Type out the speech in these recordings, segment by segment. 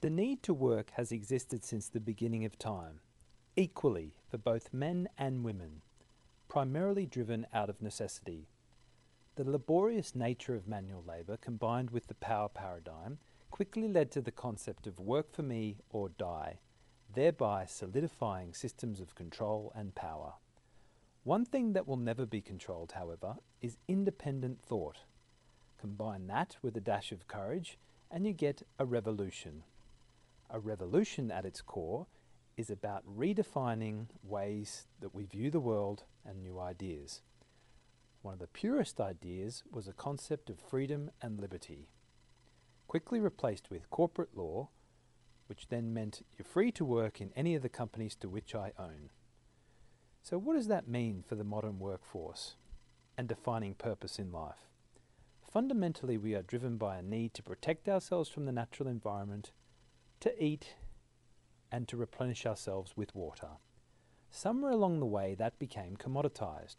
The need to work has existed since the beginning of time, equally for both men and women, primarily driven out of necessity. The laborious nature of manual labour combined with the power paradigm quickly led to the concept of work for me or die, thereby solidifying systems of control and power. One thing that will never be controlled, however, is independent thought. Combine that with a dash of courage and you get a revolution. A revolution at its core is about redefining ways that we view the world and new ideas. One of the purest ideas was a concept of freedom and liberty, quickly replaced with corporate law, which then meant you're free to work in any of the companies to which I own. So what does that mean for the modern workforce and defining purpose in life? Fundamentally, we are driven by a need to protect ourselves from the natural environment, to eat, and to replenish ourselves with water. Somewhere along the way that became commoditized,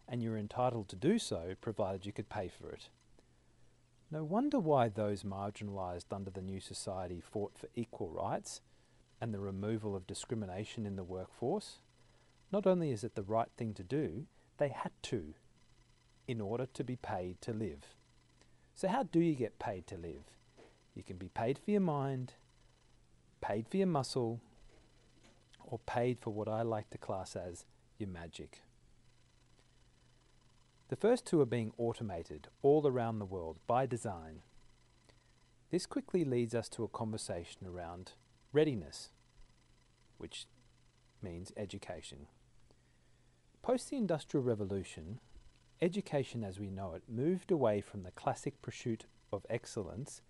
and you're entitled to do so provided you could pay for it. No wonder why those marginalized under the new society fought for equal rights and the removal of discrimination in the workforce. Not only is it the right thing to do, they had to, in order to be paid to live. So how do you get paid to live? You can be paid for your mind, paid for your muscle, or paid for what I like to class as your magic. The first two are being automated all around the world by design. This quickly leads us to a conversation around readiness, which means education. Post the Industrial Revolution, education as we know it moved away from the classic pursuit of excellence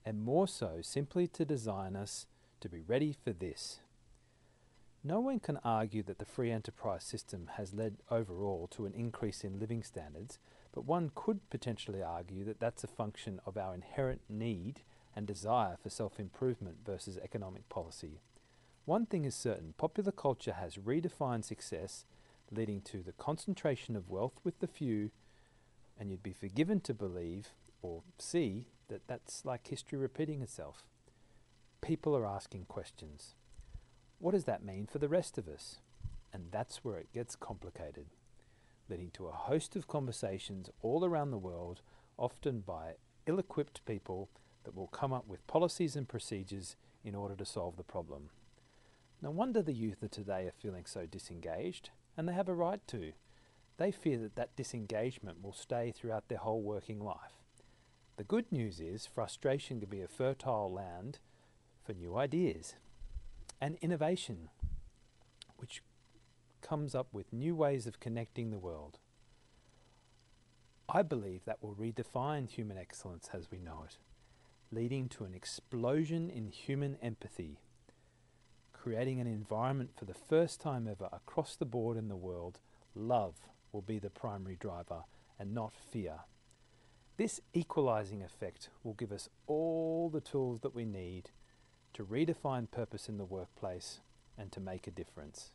and more so simply to design us to be ready for this. No one can argue that the free enterprise system has led overall to an increase in living standards, but one could potentially argue that that's a function of our inherent need and desire for self-improvement versus economic policy. One thing is certain, popular culture has redefined success, leading to the concentration of wealth with the few, and you'd be forgiven to believe or see that that's like history repeating itself. People are asking questions. What does that mean for the rest of us? And that's where it gets complicated, leading to a host of conversations all around the world, often by ill-equipped people that will come up with policies and procedures in order to solve the problem. No wonder the youth of today are feeling so disengaged, and they have a right to. They fear that that disengagement will stay throughout their whole working life. The good news is frustration can be a fertile land for new ideas and innovation, which comes up with new ways of connecting the world. I believe that will redefine human excellence as we know it, leading to an explosion in human empathy, creating an environment for the first time ever across the board in the world. Love will be the primary driver and not fear. This equalizing effect will give us all the tools that we need to redefine purpose in the workplace and to make a difference.